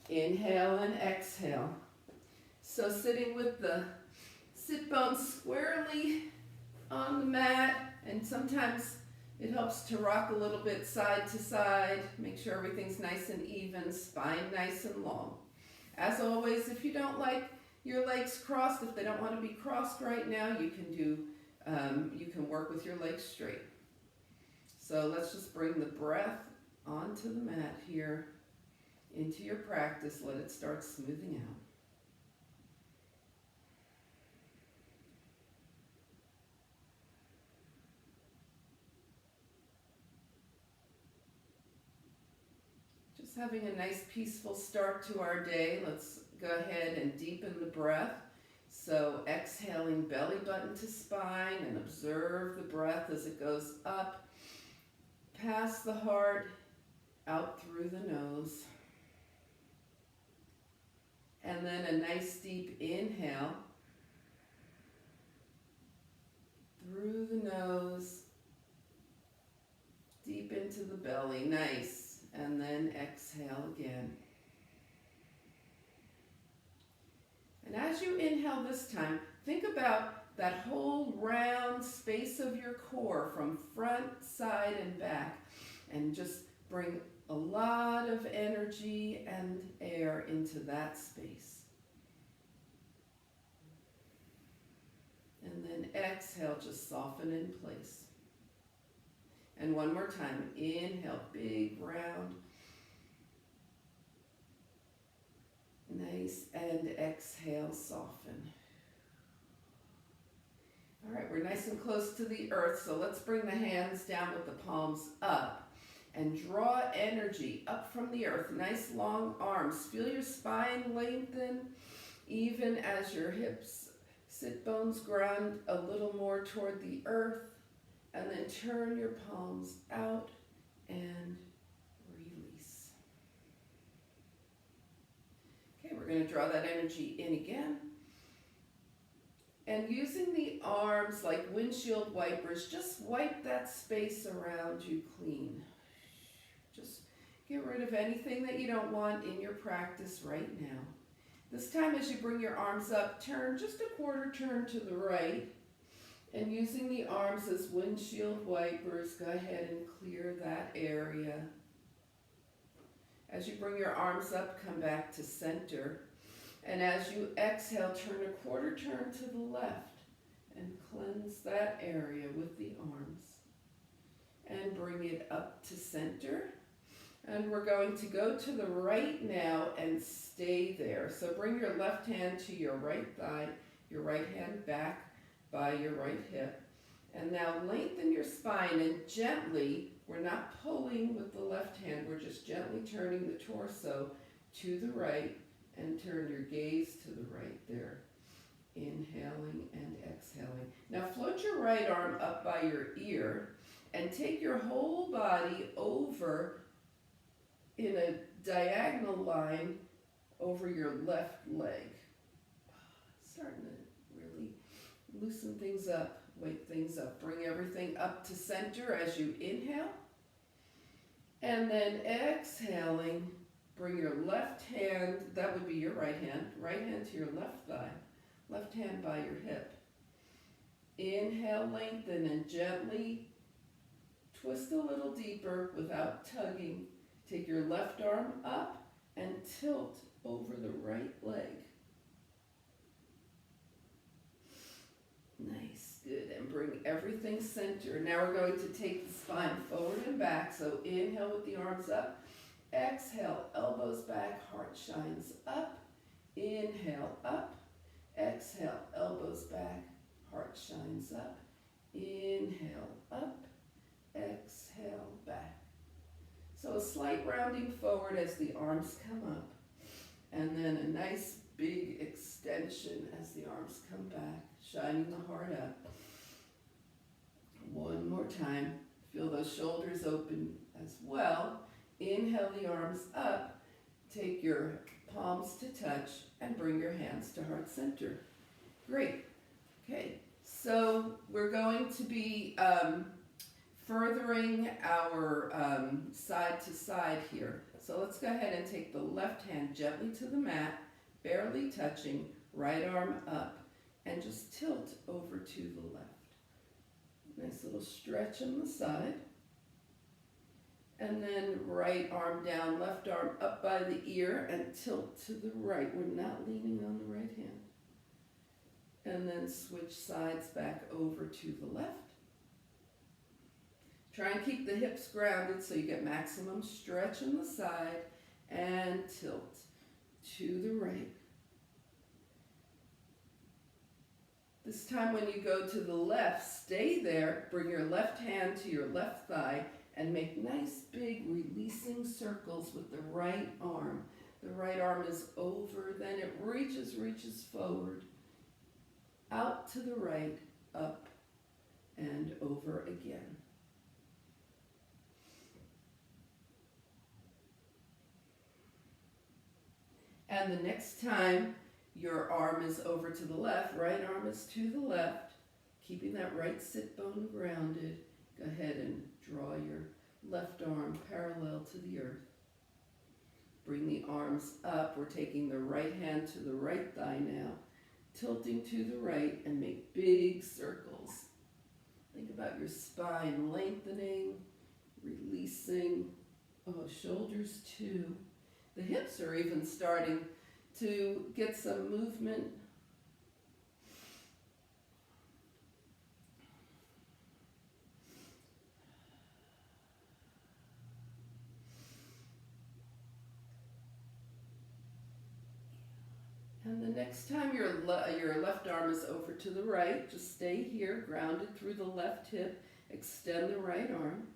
Inhale and exhale. So sitting with the sit bones squarely on the mat, and sometimes it helps to rock a little bit side to side. Make sure everything's nice and even, spine nice and long. As always, if you don't like your legs crossed, if they don't want to be crossed right now, you can work with your legs straight. So let's just bring the breath onto the mat here, into your practice. Let it start smoothing out. Just having a nice peaceful start to our day. Let's go ahead and deepen the breath. So exhaling belly button to spine, and observe the breath as it goes up, past the heart, out through the nose. And then a nice deep inhale through the nose, deep into the belly, nice. And then exhale again. And as you inhale this time, think about that whole round space of your core from front, side, and back, and just bring a lot of energy and air into that space. And then exhale, just soften in place. And one more time, inhale, big round. Nice, and exhale, soften. All right, we're nice and close to the earth, so let's bring the hands down with the palms up and draw energy up from the earth. Nice long arms. Feel your spine lengthen even as your hips, sit bones ground a little more toward the earth, and then turn your palms out and release. Okay, we're going to draw that energy in again. And using the arms like windshield wipers, just wipe that space around you clean. Just get rid of anything that you don't want in your practice right now. This time as you bring your arms up, turn just a quarter turn to the right. And using the arms as windshield wipers, go ahead and clear that area. As you bring your arms up, come back to center. And as you exhale, turn a quarter turn to the left and cleanse that area with the arms. And bring it up to center. And we're going to go to the right now and stay there. So bring your left hand to your right thigh, your right hand back by your right hip. And now lengthen your spine and gently, we're not pulling with the left hand, we're just gently turning the torso to the right, and turn your gaze to the right there. Inhaling and exhaling. Now float your right arm up by your ear and take your whole body over in a diagonal line over your left leg. Starting to really loosen things up, wake things up. Bring everything up to center as you inhale. And then exhaling, bring your left hand, that would be your right hand to your left thigh, left hand by your hip. Inhale, lengthen, and gently twist a little deeper without tugging. Take your left arm up and tilt over the right leg. Nice, good, and bring everything center. Now we're going to take the spine forward and back, so inhale with the arms up. Exhale, elbows back, heart shines up. Inhale, up. Exhale, elbows back, heart shines up. Inhale, up. Exhale, back. So a slight rounding forward as the arms come up. And then a nice big extension as the arms come back, shining the heart up. One more time. Feel those shoulders open as well. Inhale the arms up. Take your palms to touch and bring your hands to heart center. Great. Okay, so we're going to be furthering our side to side here. So let's go ahead and take the left hand gently to the mat, barely touching, right arm up, and just tilt over to the left. Nice little stretch on the side. And then right arm down, left arm up by the ear and tilt to the right. We're not leaning on the right hand. And then switch sides back over to the left. Try and keep the hips grounded so you get maximum stretch on the side and tilt to the right. This time when you go to the left, stay there, bring your left hand to your left thigh and make nice big releasing circles with the right arm. The right arm is over, then it reaches forward, out to the right, up and over again. And the next time your arm is over to the left, right arm is to the left, keeping that right sit bone grounded, go ahead and draw your left arm parallel to the earth. Bring the arms up. We're taking the right hand to the right thigh now, tilting to the right and make big circles. Think about your spine lengthening, releasing. Oh, shoulders too. The hips are even starting to get some movement. And the next time your left arm is over to the right, just stay here, grounded through the left hip, extend the right arm.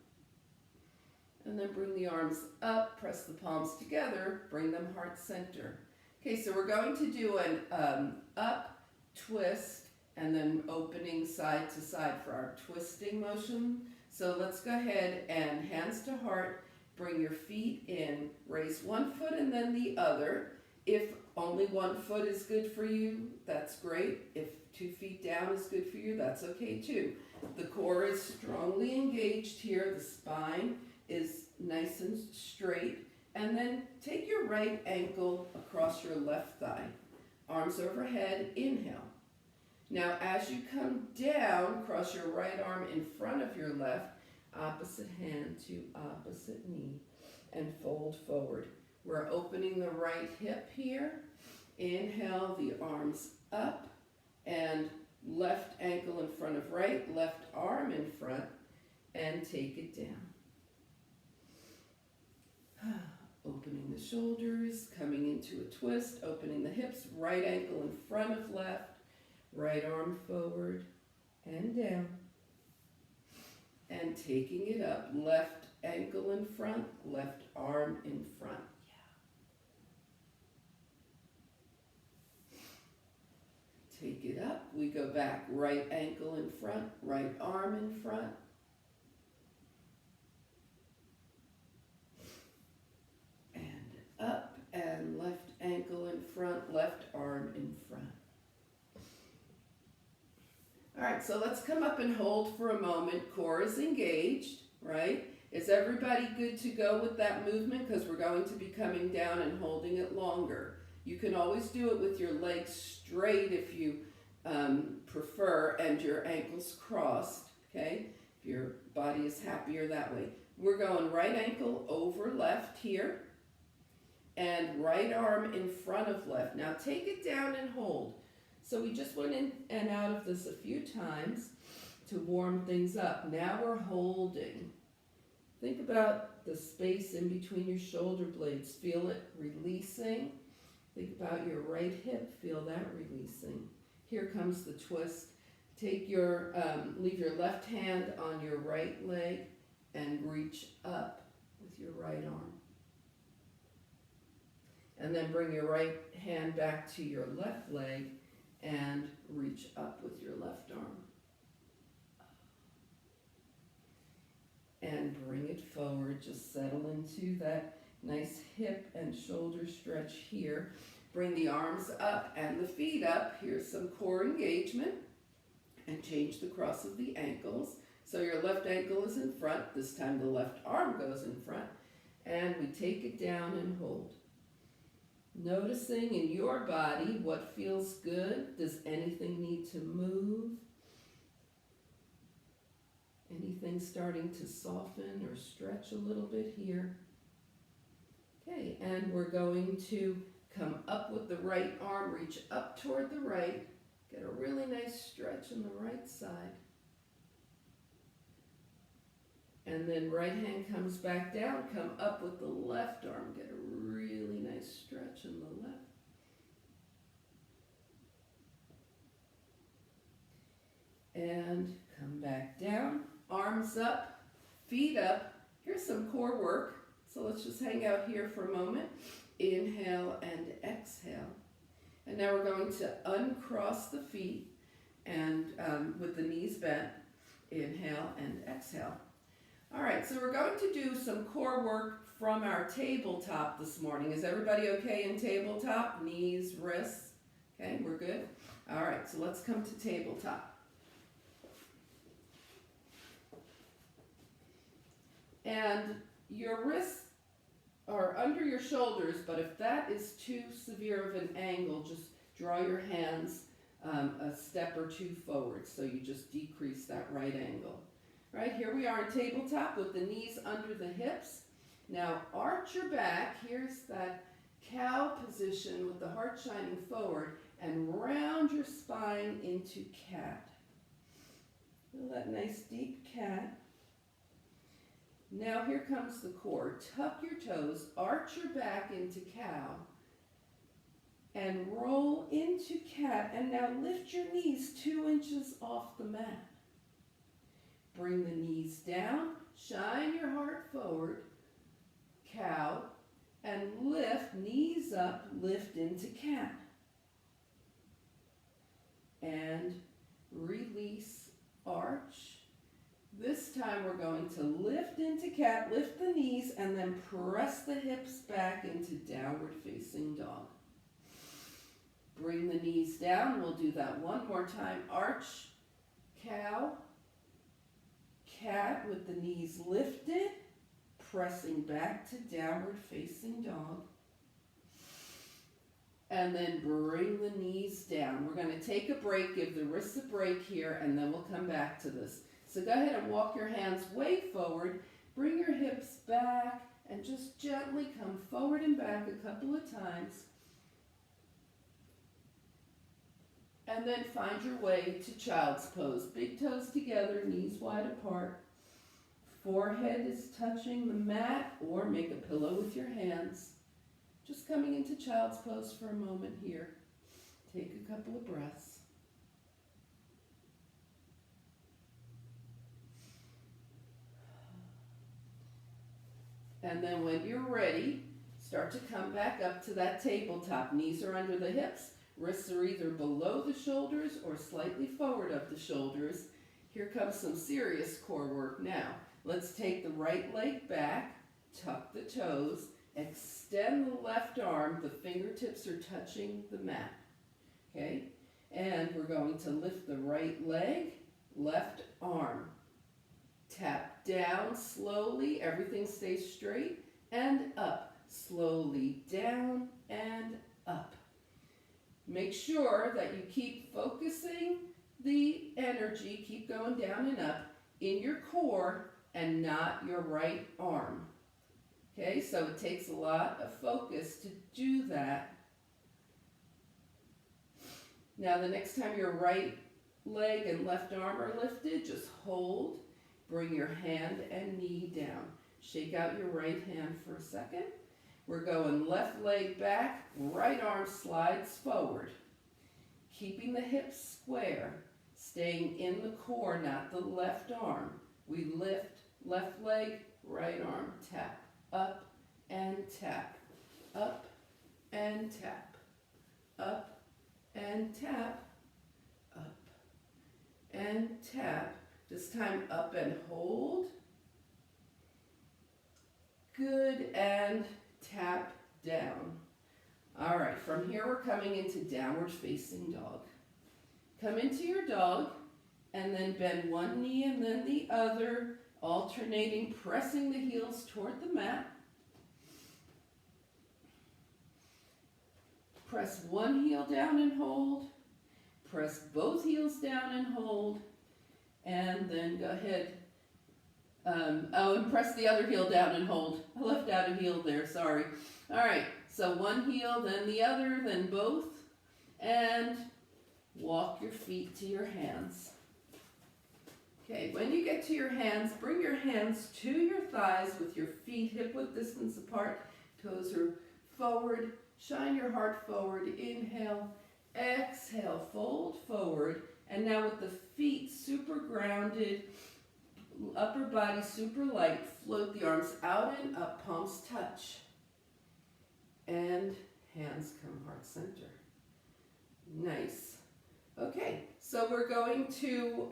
And then bring the arms up, press the palms together, bring them heart center. Okay, so we're going to do an up, twist, and then opening side to side for our twisting motion. So let's go ahead and hands to heart, bring your feet in, raise one foot and then the other. If only one foot is good for you, that's great. If 2 feet down is good for you, that's okay too. The core is strongly engaged here, the spine is nice and straight, and then take your right ankle across your left thigh, arms overhead, inhale. Now as you come down, cross your right arm in front of your left, opposite hand to opposite knee, and fold forward. We're opening the right hip here, inhale, the arms up, and left ankle in front of right, left arm in front, and take it down. Opening the shoulders, coming into a twist, opening the hips, right ankle in front of left, right arm forward and down. And taking it up, left ankle in front, left arm in front. Take it up, we go back, right ankle in front, right arm in front. Up and left ankle in front, left arm in front. All right, so let's come up and hold for a moment. Core is engaged, right? Is everybody good to go with that movement? Because we're going to be coming down and holding it longer. You can always do it with your legs straight if you prefer and your ankles crossed, okay? If your body is happier that way. We're going right ankle over left here. And right arm in front of left. Now take it down and hold. So we just went in and out of this a few times to warm things up. Now we're holding. Think about the space in between your shoulder blades. Feel it releasing. Think about your right hip. Feel that releasing. Here comes the twist. Take your, leave your left hand on your right leg and reach up with your right arm. And then bring your right hand back to your left leg and reach up with your left arm. And bring it forward. Just settle into that nice hip and shoulder stretch here. Bring the arms up and the feet up. Here's some core engagement. And change the cross of the ankles. So your left ankle is in front. This time the left arm goes in front. And we take it down and hold. Noticing in your body what feels good. Does anything need to move? Anything starting to soften or stretch a little bit here? Okay, and we're going to come up with the right arm, reach up toward the right, get a really nice stretch on the right side. And then right hand comes back down, come up with the left arm, get a really nice stretch on the left. And come back down, arms up, feet up. Here's some core work. So let's just hang out here for a moment. Inhale and exhale. And now we're going to uncross the feet and with the knees bent. Inhale and exhale. All right, so we're going to do some core work from our tabletop this morning. Is everybody okay in tabletop? Knees, wrists? Okay, we're good? All right, so let's come to tabletop. And your wrists are under your shoulders, but if that is too severe of an angle, just draw your hands a step or two forward, so you just decrease that right angle. Right, here we are in tabletop with the knees under the hips. Now arch your back, here's that cow position with the heart shining forward, and round your spine into cat. Feel that nice deep cat. Now here comes the core. Tuck your toes, arch your back into cow, and roll into cat. And now lift your knees 2 inches off the mat. Bring the knees down, shine your heart forward, cow, and lift, knees up, lift into cat. And release, arch. This time we're going to lift into cat, lift the knees, and then press the hips back into downward facing dog. Bring the knees down. We'll do that one more time. Arch, cow, cat with the knees lifted, pressing back to downward facing dog. And then bring the knees down. We're going to take a break, give the wrists a break here, and then we'll come back to this. So go ahead and walk your hands way forward, bring your hips back, and just gently come forward and back a couple of times. And then find your way to child's pose. Big toes together, knees wide apart. Forehead is touching the mat, or make a pillow with your hands. Just coming into child's pose for a moment here. Take a couple of breaths. And then when you're ready, start to come back up to that tabletop. Knees are under the hips. Wrists are either below the shoulders or slightly forward of the shoulders. Here comes some serious core work now. Let's take the right leg back, tuck the toes, extend the left arm. The fingertips are touching the mat. Okay? And we're going to lift the right leg, left arm. Tap down slowly, everything stays straight, and up. Slowly down and up. Make sure that you keep focusing the energy, keep going down and up, in your core and not your right arm. Okay, so it takes a lot of focus to do that. Now the next time your right leg and left arm are lifted, just hold. Bring your hand and knee down. Shake out your right hand for a second. We're going left leg back, right arm slides forward. Keeping the hips square, staying in the core, not the left arm. We lift, left leg, right arm, tap, up and tap, up and tap, up and tap, up and tap. This time up and hold. Good, and tap down. All right, from here we're coming into downward facing dog. Come into your dog and then bend one knee and then the other, alternating, pressing the heels toward the mat. Press one heel down and hold. Press both heels down and hold. And then go ahead. And press the other heel down and hold. I left out a heel there, sorry. All right, so one heel, then the other, then both. And walk your feet to your hands. Okay, when you get to your hands, bring your hands to your thighs with your feet hip-width distance apart. Toes are forward. Shine your heart forward. Inhale. Exhale. Fold forward. And now with the feet super grounded, upper body super light, float the arms out and up, palms touch. And hands come heart center. Nice. Okay, so we're going to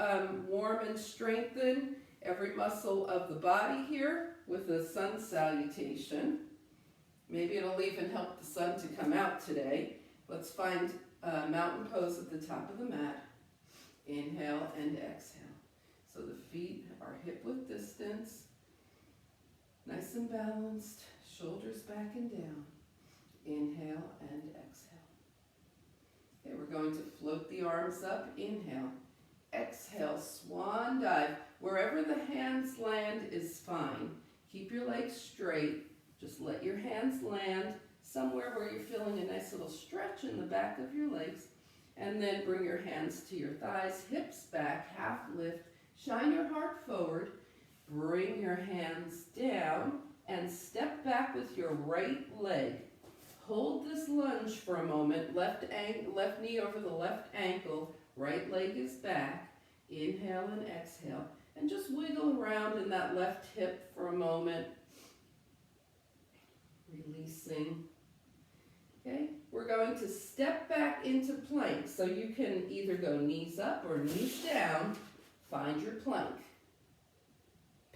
warm and strengthen every muscle of the body here with a sun salutation. Maybe it'll even help the sun to come out today. Let's find a mountain pose at the top of the mat. Inhale and exhale. So the feet are hip-width distance, nice and balanced, shoulders back and down. Inhale and exhale. Okay, we're going to float the arms up. Inhale. Exhale, swan dive. Wherever the hands land is fine. Keep your legs straight. Just let your hands land somewhere where you're feeling a nice little stretch in the back of your legs. And then bring your hands to your thighs, hips back, half lift. Shine your heart forward. Bring your hands down and step back with your right leg. Hold this lunge for a moment. Left knee over the left ankle. Right leg is back. Inhale and exhale. And just wiggle around in that left hip for a moment. Releasing. Okay, we're going to step back into plank. So you can either go knees up or knees down. Find your plank.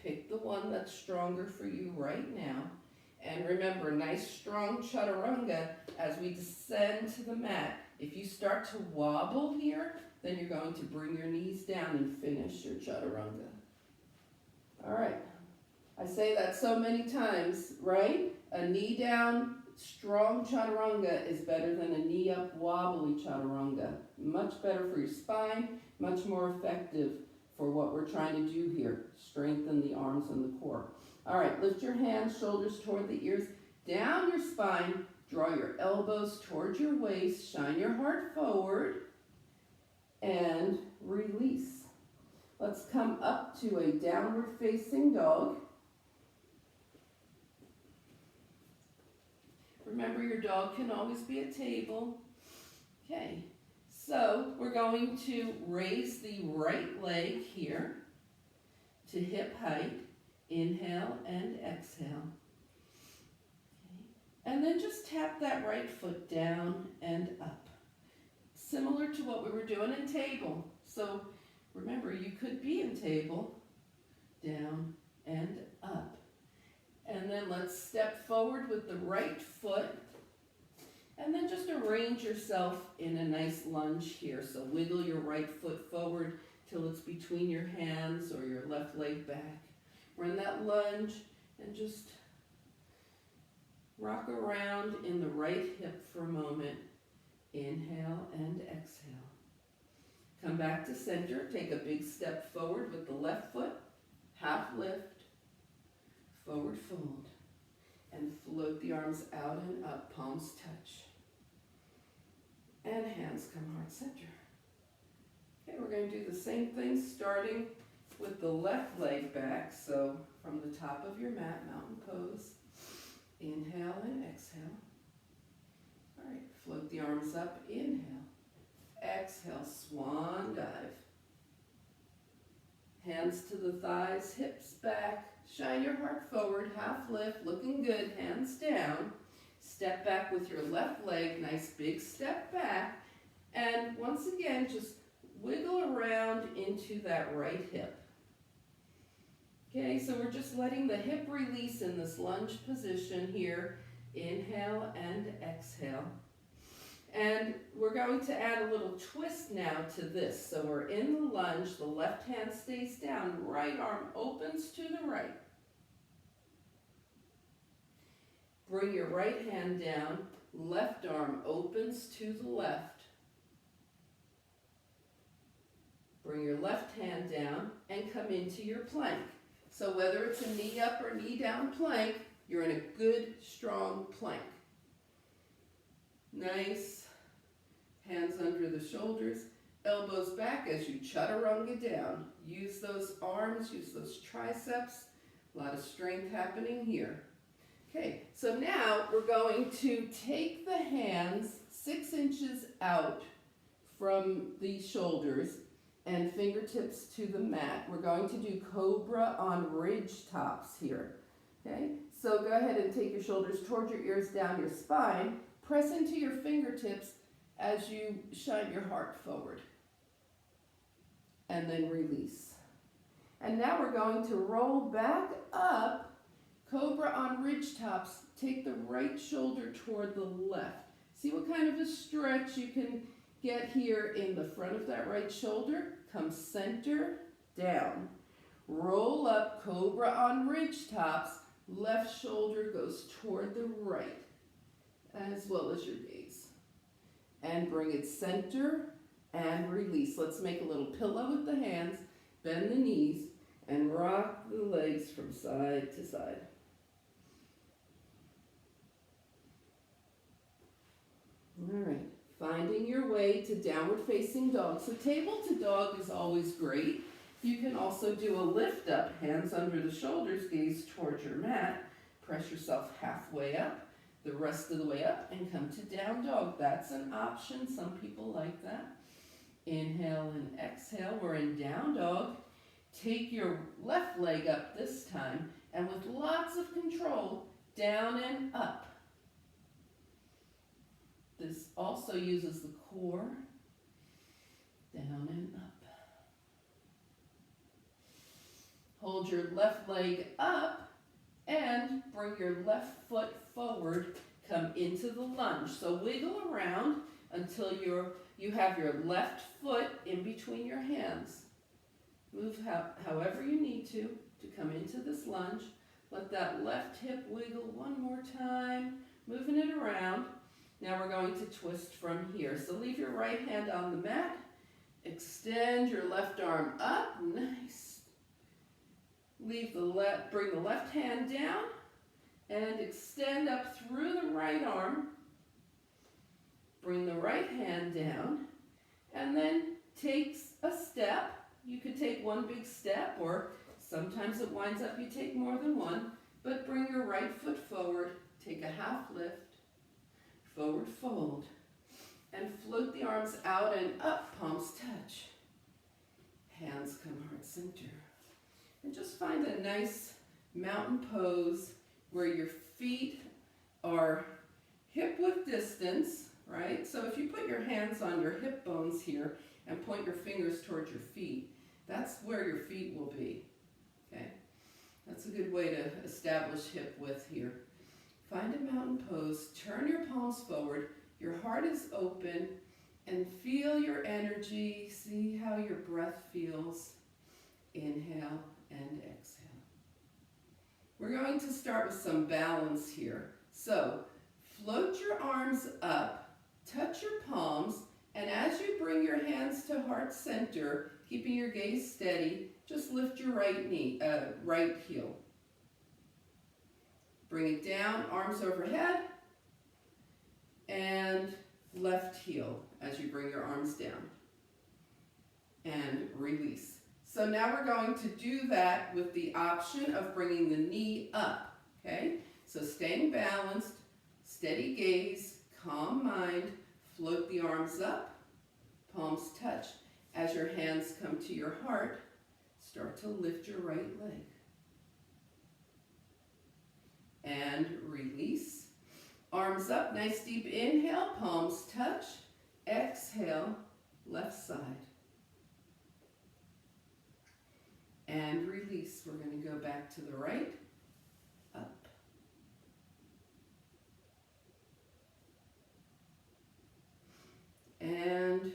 Pick the one that's stronger for you right now. And remember, nice strong chaturanga as we descend to the mat. If you start to wobble here, then you're going to bring your knees down and finish your chaturanga. All right. I say that so many times, right? A knee down, strong chaturanga is better than a knee up, wobbly chaturanga. Much better for your spine, much more effective for what we're trying to do here. Strengthen the arms and the core. All right, lift your hands, shoulders toward the ears, down your spine, draw your elbows towards your waist, shine your heart forward, and release. Let's come up to a downward facing dog. Remember, your dog can always be a table. Okay, so we're going to raise the right leg here to hip height. Inhale and exhale. Okay. And then just tap that right foot down and up. Similar to what we were doing in table. So remember, you could be in table, down and up. And then let's step forward with the right foot. And then just arrange yourself in a nice lunge here. So wiggle your right foot forward till it's between your hands or your left leg back. We're in that lunge and just rock around in the right hip for a moment. Inhale and exhale. Come back to center. Take a big step forward with the left foot. Half lift. Forward fold. And float the arms out and up. Palms touch. And hands come heart center. Okay, we're going to do the same thing starting with the left leg back, so from the top of your mat, mountain pose. Inhale and exhale. All right, float the arms up. Inhale. Exhale, swan dive. Hands to the thighs, hips back. Shine your heart forward, half lift, looking good, hands down. Step back with your left leg, nice big step back. And once again, just wiggle around into that right hip. Okay, so we're just letting the hip release in this lunge position here. Inhale and exhale. And we're going to add a little twist now to this. So we're in the lunge, the left hand stays down, right arm opens to the right. Bring your right hand down, Left arm opens to the left. Bring your left hand down and come into your plank. So whether it's a knee up or knee down plank, you're in a good, strong plank. Nice. Hands under the shoulders, elbows back as you chaturanga down. Use those arms, use those triceps. A lot of strength happening here. Okay, so now we're going to take the hands 6 inches out from the shoulders and fingertips to the mat. We're going to do Cobra on ridge tops here. Okay, so go ahead and take your shoulders towards your ears, down your spine. Press into your fingertips as you shine your heart forward. And then release. And now we're going to roll back up, Cobra on ridge tops. Take the right shoulder toward the left. See what kind of a stretch you can get here in the front of that right shoulder. Come center, down. Roll up, Cobra on ridge tops. Left shoulder goes toward the right, as well as your gaze. And bring it center and release. Let's make a little pillow with the hands. Bend the knees and rock the legs from side to side. All right, finding your way to downward facing dog. So table to dog is always great. You can also do a lift up, hands under the shoulders, gaze towards your mat. Press yourself halfway up, the rest of the way up, and come to down dog. That's an option. Some people like that. Inhale and exhale. We're in down dog. Take your left leg up this time, and with lots of control, down and up. This also uses the core. Down and up. Hold your left leg up and bring your left foot forward. Come into the lunge. So wiggle around until you have your left foot in between your hands. Move however you need to come into this lunge. Let that left hip wiggle one more time, moving it around. Now we're going to twist from here. So leave your right hand on the mat. Extend your left arm up. Nice. Bring the left hand down and extend up through the right arm. Bring the right hand down and then take a step. You could take one big step, or sometimes it winds up you take more than one, but bring your right foot forward, take a half lift, forward fold, and float the arms out and up, palms touch. Hands come heart center. And just find a nice mountain pose where your feet are hip width distance, right? So if you put your hands on your hip bones here and point your fingers towards your feet, that's where your feet will be, okay? That's a good way to establish hip width here. Find a mountain pose, turn your palms forward, your heart is open, and feel your energy. See how your breath feels. Inhale and exhale. We're going to start with some balance here. So float your arms up, touch your palms, and as you bring your hands to heart center, keeping your gaze steady, just lift your right heel. Bring it down, arms overhead, and left heel as you bring your arms down. And release. So now we're going to do that with the option of bringing the knee up, okay? So staying balanced, steady gaze, calm mind, float the arms up, palms touch. As your hands come to your heart, start to lift your right leg. And release. Arms up, nice deep inhale, palms touch. Exhale, left side. And release. We're going to go back to the right, up. And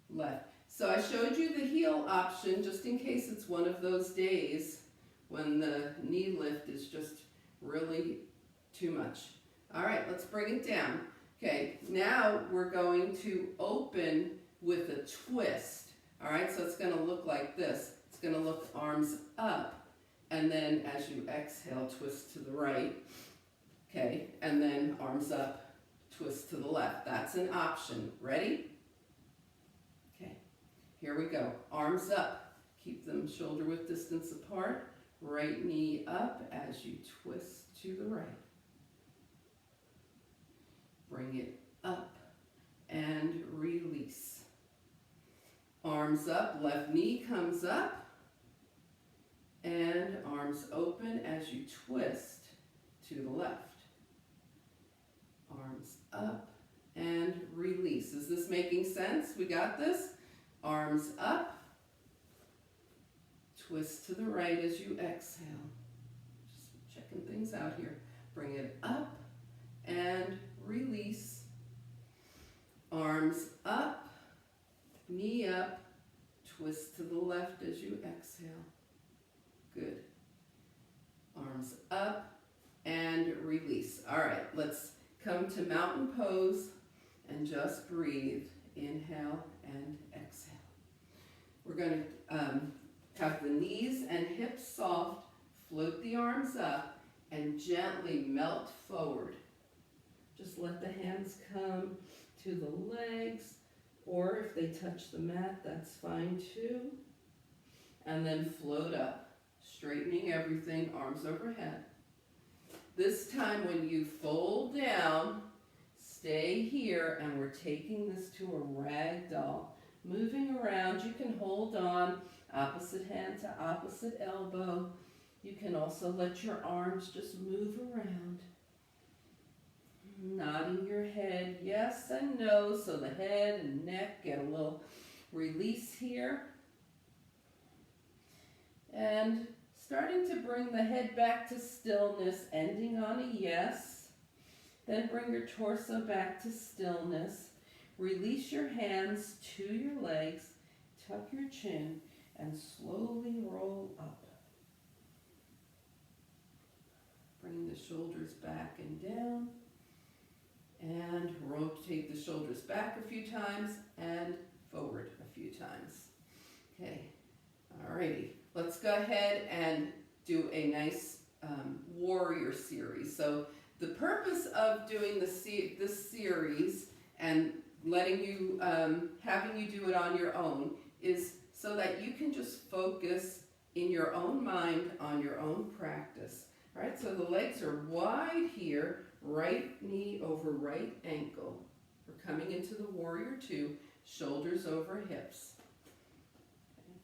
left. So I showed you the heel option just in case it's one of those days when the knee lift is just really too much. All right, let's bring it down. Okay, now we're going to open with a twist. All right, so it's going to look like this. It's going to look arms up, and then as you exhale, twist to the right. Okay, and then arms up, twist to the left. That's an option. Ready? Okay, here we go. Arms up. Keep them shoulder width distance apart. Right knee up as you twist to the right. Bring it up and release. Arms up, left knee comes up, and arms open as you twist to the left. Arms up and release. Is this making sense? We got this? Arms up, twist to the right as you exhale. Just checking things out here. Bring it up and release. Arms up, knee up, twist to the left as you exhale. Good. Arms up and release. All right, let's come to mountain pose and just breathe. Inhale and exhale. We're going to have the knees and hips soft, float the arms up, and gently melt forward. Just let the hands come to the legs, or if they touch the mat, that's fine too. And then float up, straightening everything, arms overhead. This time when you fold down, stay here, and we're taking this to a rag doll. Moving around, you can hold on, opposite hand to opposite elbow. You can also let your arms just move around. Nodding your head yes and no, so the head and neck get a little release here. And starting to bring the head back to stillness, ending on a yes. Then bring your torso back to stillness. Release your hands to your legs, tuck your chin, and slowly roll up. Bring the shoulders back and down. And rotate the shoulders back a few times and forward a few times. Okay, alrighty. Let's go ahead and do a nice warrior series. So the purpose of doing this series and letting you, having you do it on your own is so that you can just focus in your own mind on your own practice. All right, so the legs are wide here. Right knee over right ankle. We're coming into the warrior two, shoulders over hips. Okay.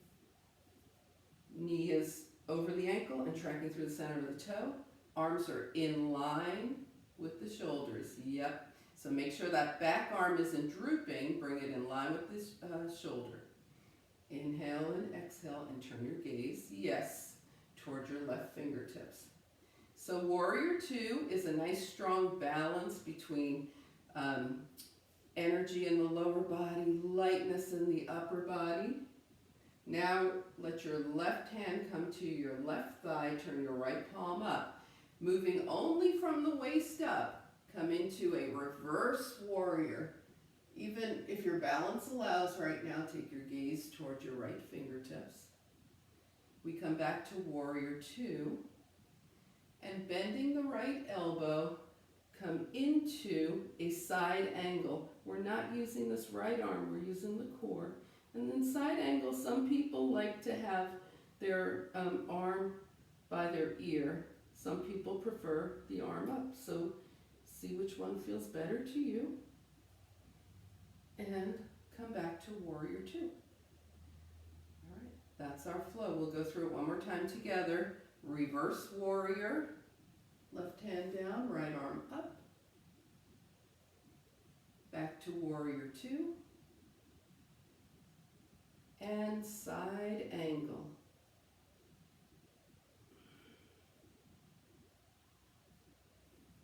Knee is over the ankle and tracking through the center of the toe. Arms are in line with the shoulders. Yep. So make sure that back arm isn't drooping. Bring it in line with this shoulder. Inhale and exhale and turn your gaze, yes, towards your left fingertips. So warrior two is a nice strong balance between energy in the lower body, lightness in the upper body. Now let your left hand come to your left thigh, turn your right palm up. Moving only from the waist up, come into a reverse warrior. Even if your balance allows right now, take your gaze towards your right fingertips. We come back to warrior two. And bending the right elbow, come into a side angle. We're not using this right arm, we're using the core. And then side angle, some people like to have their arm by their ear. Some people prefer the arm up. So see which one feels better to you. And come back to warrior two. All right, that's our flow. We'll go through it one more time together. Reverse warrior, left hand down, right arm up. Back to warrior two. And side angle.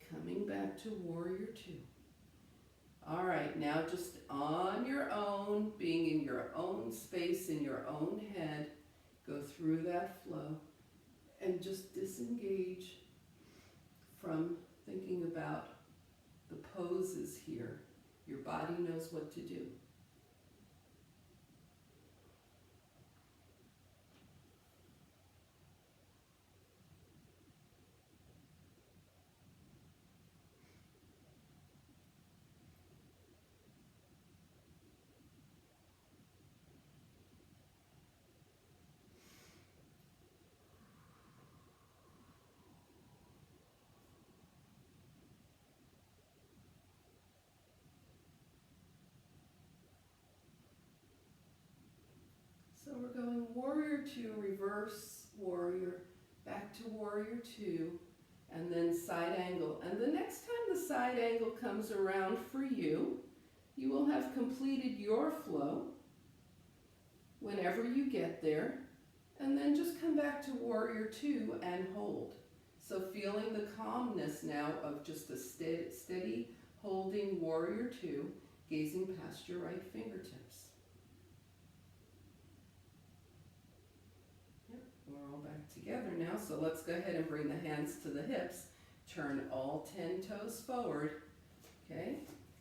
Coming back to warrior two. All right, now just on your own, being in your own space, in your own head, go through that flow. And just disengage from thinking about the poses here. Your body knows what to do. So we're going warrior two, reverse warrior, back to warrior two, and then side angle. And the next time the side angle comes around for you, you will have completed your flow whenever you get there. And then just come back to warrior two and hold. So feeling the calmness now of just a steady holding warrior two, gazing past your right fingertips. Yep, we're all back together now. So let's go ahead and bring the hands to the hips. Turn all 10 toes forward, okay?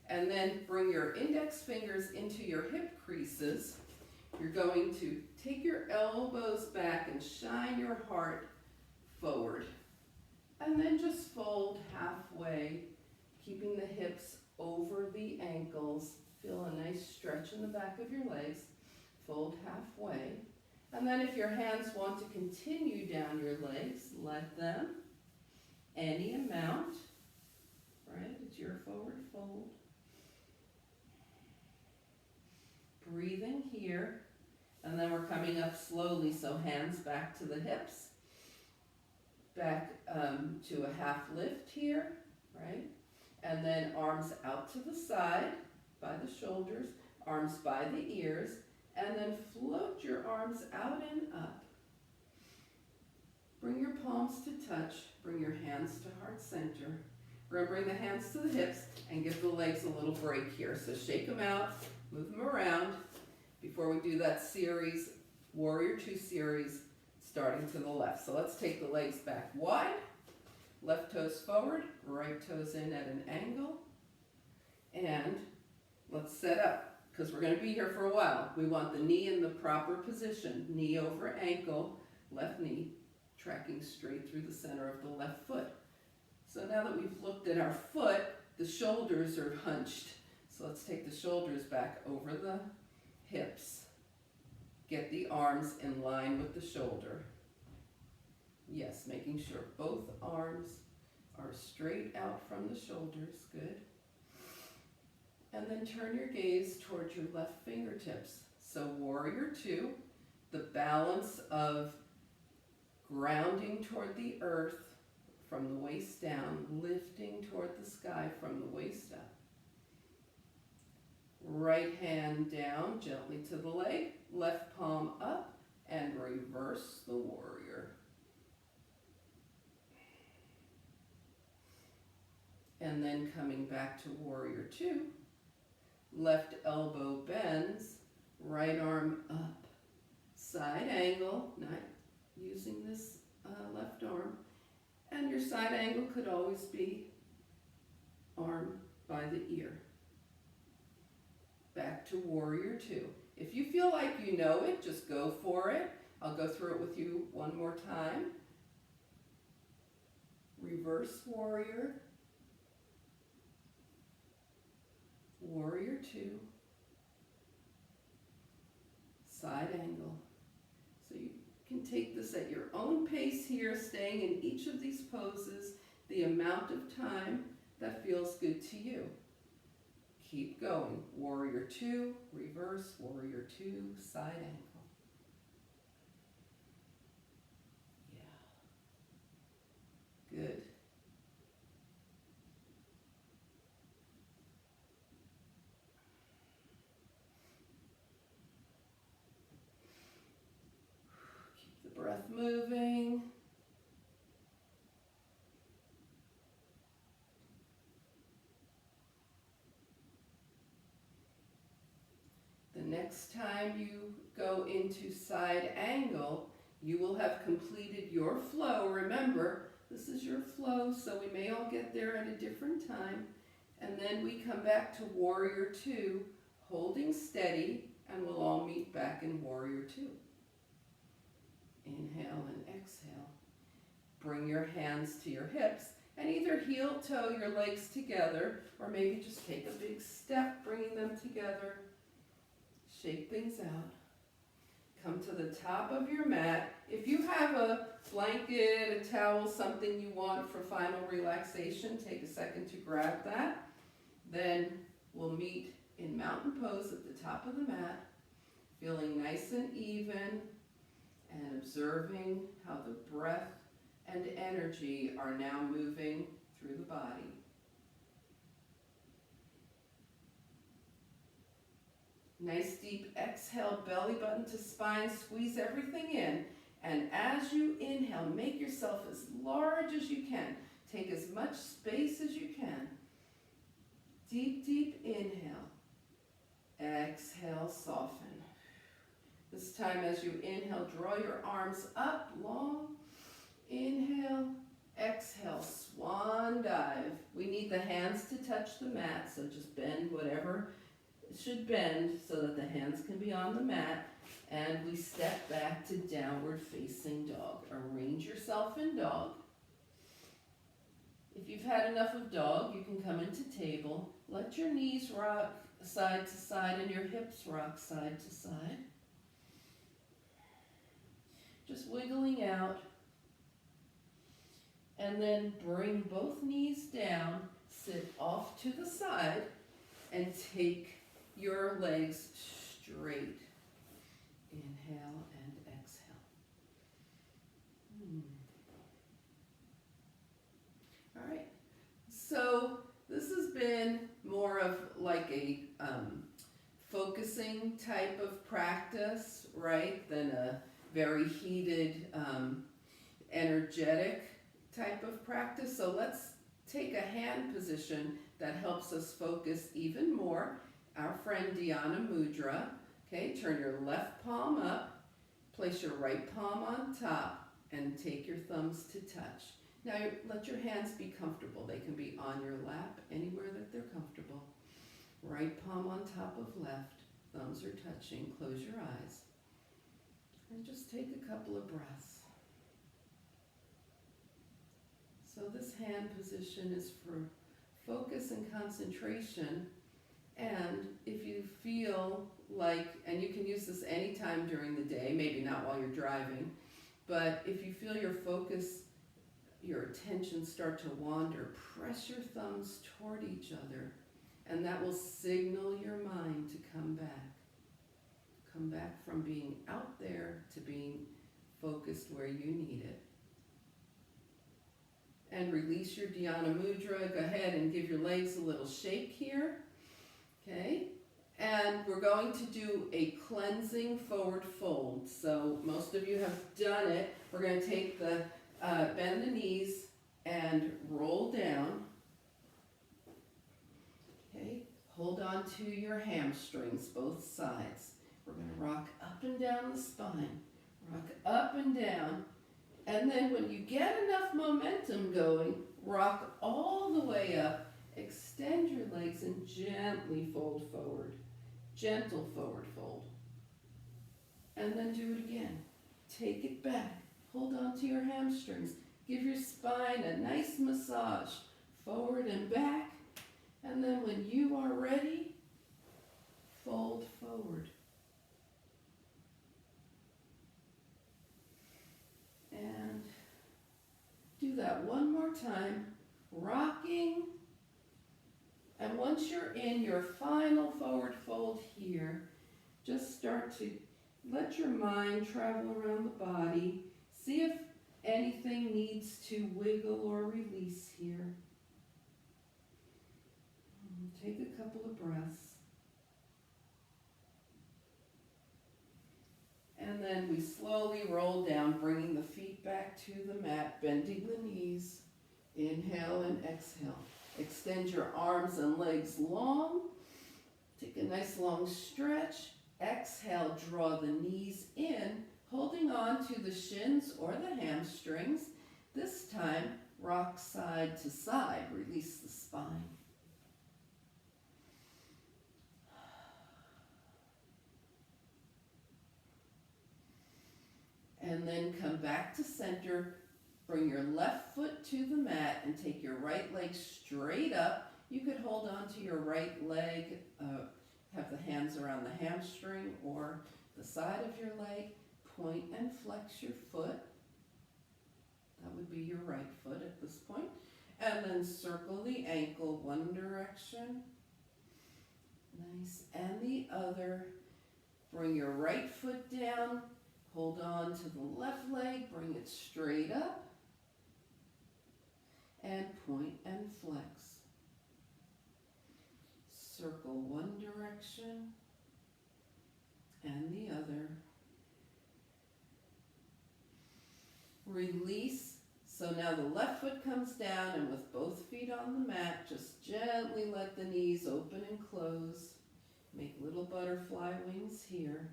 And then bring your index fingers into your hip creases. You're going to take your elbows back and shine your heart forward. And then just fold halfway, keeping the hips over the ankles. Feel a nice stretch in the back of your legs. Fold halfway. And then if your hands want to continue down your legs, let them. Any amount, right? It's your forward fold. Breathing here. And then we're coming up slowly, so hands back to the hips. Back to a half lift here, right? And then arms out to the side by the shoulders, arms by the ears, and then float your arms out and up. Bring your palms to touch, bring your hands to heart center. We're gonna bring the hands to the hips and give the legs a little break here. So shake them out, move them around before we do that series, warrior two series, starting to the left. So let's take the legs back wide, left toes forward, right toes in at an angle, and let's set up, because we're going to be here for a while. We want the knee in the proper position, knee over ankle, left knee tracking straight through the center of the left foot. So now that we've looked at our foot, the shoulders are hunched. So let's take the shoulders back over the hips. Get the arms in line with the shoulder. Yes, making sure both arms are straight out from the shoulders. Good. And then turn your gaze towards your left fingertips. So warrior two, the balance of grounding toward the earth from the waist down, lifting toward the sky from the waist up. Right hand down gently to the leg, left palm up, and reverse the warrior. And then coming back to warrior two, left elbow bends, right arm up, side angle, not using this left arm, and your side angle could always be arm by the ear. Back to warrior two. If you feel like you know it, just go for it. I'll go through it with you one more time. Reverse warrior. Warrior two. Side angle. So you can take this at your own pace here, staying in each of these poses the amount of time that feels good to you. Keep going. Warrior two, reverse, warrior two, side ankle. Yeah. Good. Keep the breath moving. Next time you go into side angle, you will have completed your flow. Remember, this is your flow, so we may all get there at a different time. And then we come back to Warrior Two, holding steady, and we'll all meet back in Warrior Two. Inhale and exhale. Bring your hands to your hips and either heel toe your legs together or maybe just take a big step, bringing them together. Shake things out. Come to the top of your mat. If you have a blanket, a towel, something you want for final relaxation, take a second to grab that. Then we'll meet in mountain pose at the top of the mat, feeling nice and even and observing how the breath and energy are now moving through the body. Nice deep exhale, belly button to spine, squeeze everything in. And as you inhale, make yourself as large as you can. Take as much space as you can. Deep, deep inhale. Exhale, soften. This time as you inhale, draw your arms up, long. Inhale, exhale, swan dive. We need the hands to touch the mat, so just bend whatever should bend so that the hands can be on the mat. And we step back to downward facing dog. Arrange yourself in dog. If you've had enough of dog, you can come into table. Let your knees rock side to side and your hips rock side to side. Just wiggling out. And then bring both knees down, sit off to the side, and take your legs straight. Inhale and exhale. All right, so this has been more of like a focusing type of practice, right, than a very heated, energetic type of practice. So let's take a hand position that helps us focus even more. Our friend Dhyana Mudra. Okay, turn your left palm up, place your right palm on top, and take your thumbs to touch. Now let your hands be comfortable. They can be on your lap, anywhere that they're comfortable. Right palm on top of left, thumbs are touching. Close your eyes. And just take a couple of breaths. So this hand position is for focus and concentration. And if you feel like, and you can use this anytime during the day, maybe not while you're driving, but if you feel your focus, your attention start to wander, press your thumbs toward each other, and that will signal your mind to come back. Come back from being out there to being focused where you need it. And release your Dhyana Mudra. Go ahead and give your legs a little shake here. Okay, and we're going to do a cleansing forward fold. So most of you have done it. We're going to take the, bend the knees and roll down. Okay, hold on to your hamstrings, both sides. We're going to rock up and down the spine, rock up and down. And then when you get enough momentum going, rock all the way up. Extend your legs and gently fold forward. Gentle forward fold. And then do it again. Take it back. Hold on to your hamstrings. Give your spine a nice massage. Forward and back. And then when you are ready, fold forward. And do that one more time. Rocking. And once you're in your final forward fold here, just start to let your mind travel around the body. See if anything needs to wiggle or release here. Take a couple of breaths. And then we slowly roll down, bringing the feet back to the mat, bending the knees. Inhale and exhale. Extend your arms and legs long. Take a nice long stretch. Exhale, draw the knees in, holding on to the shins or the hamstrings. This time, rock side to side. Release the spine. And then come back to center. Bring your left foot to the mat and take your right leg straight up. You could hold on to your right leg, have the hands around the hamstring or the side of your leg. Point and flex your foot. That would be your right foot at this point. And then circle the ankle one direction. Nice. And the other. Bring your right foot down. Hold on to the left leg. Bring it straight up. And point and flex. Circle one direction and the other. Release. So now the left foot comes down, and with both feet on the mat, just gently let the knees open and close. Make little butterfly wings here.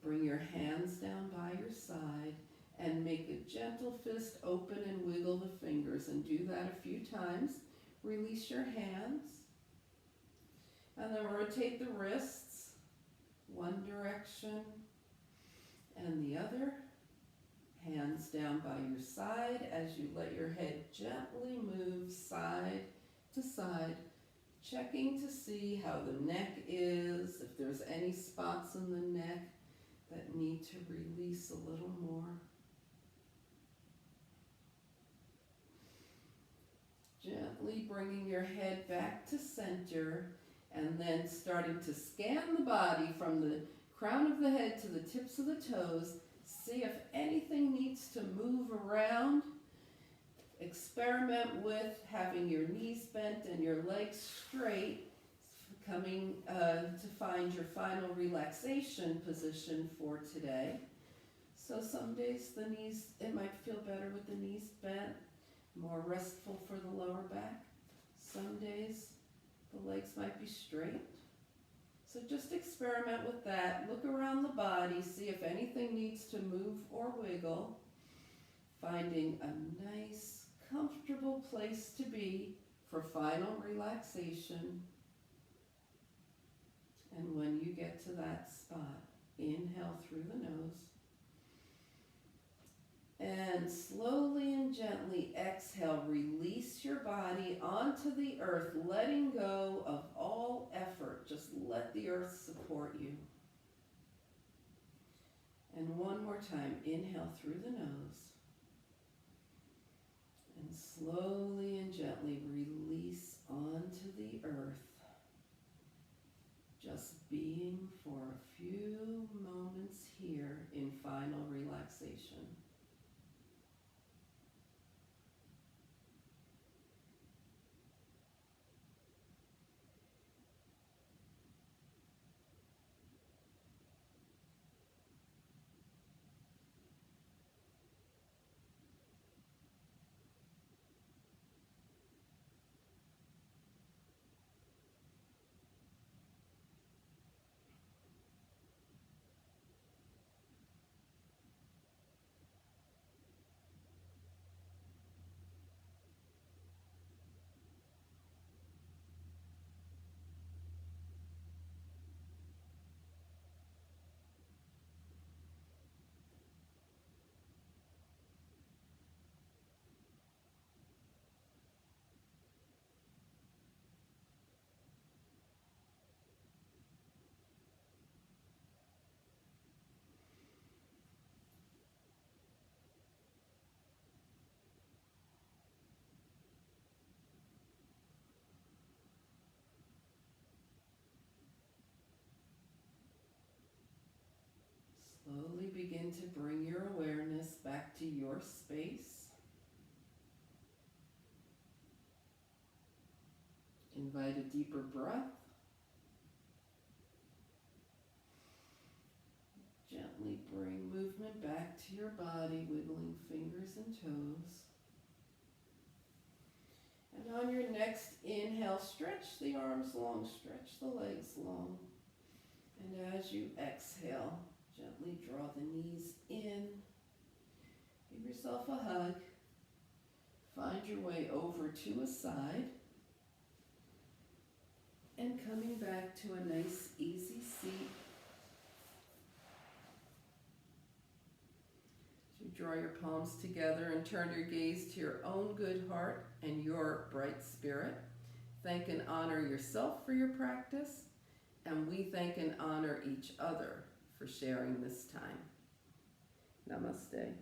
Bring your hands down by your side and make a gentle fist open and wiggle the fingers, and do that a few times. Release your hands. And then rotate the wrists one direction and the other. Hands down by your side as you let your head gently move side to side, checking to see how the neck is, if there's any spots in the neck that need to release a little more. Gently bringing your head back to center, and then starting to scan the body from the crown of the head to the tips of the toes. See if anything needs to move around. Experiment with having your knees bent and your legs straight, coming to find your final relaxation position for today. So some days the knees, it might feel better with the knees bent, more restful for the lower back. Some days the legs might be straight. So just experiment with that. Look around the body, see if anything needs to move or wiggle. Finding a nice, comfortable place to be for final relaxation. And when you get to that spot, inhale through the nose. And slowly and gently exhale, release your body onto the earth, letting go of all effort. Just let the earth support you. And one more time, inhale through the nose. And slowly and gently release onto the earth. Just being for a few moments here in final relaxation. Slowly begin to bring your awareness back to your space. Invite a deeper breath. Gently bring movement back to your body, wiggling fingers and toes. And on your next inhale, stretch the arms long, stretch the legs long. And as you exhale, gently draw the knees in. Give yourself a hug. Find your way over to a side. And coming back to a nice, easy seat. You draw your palms together and turn your gaze to your own good heart and your bright spirit. Thank and honor yourself for your practice, and we thank and honor each other for sharing this time. Namaste.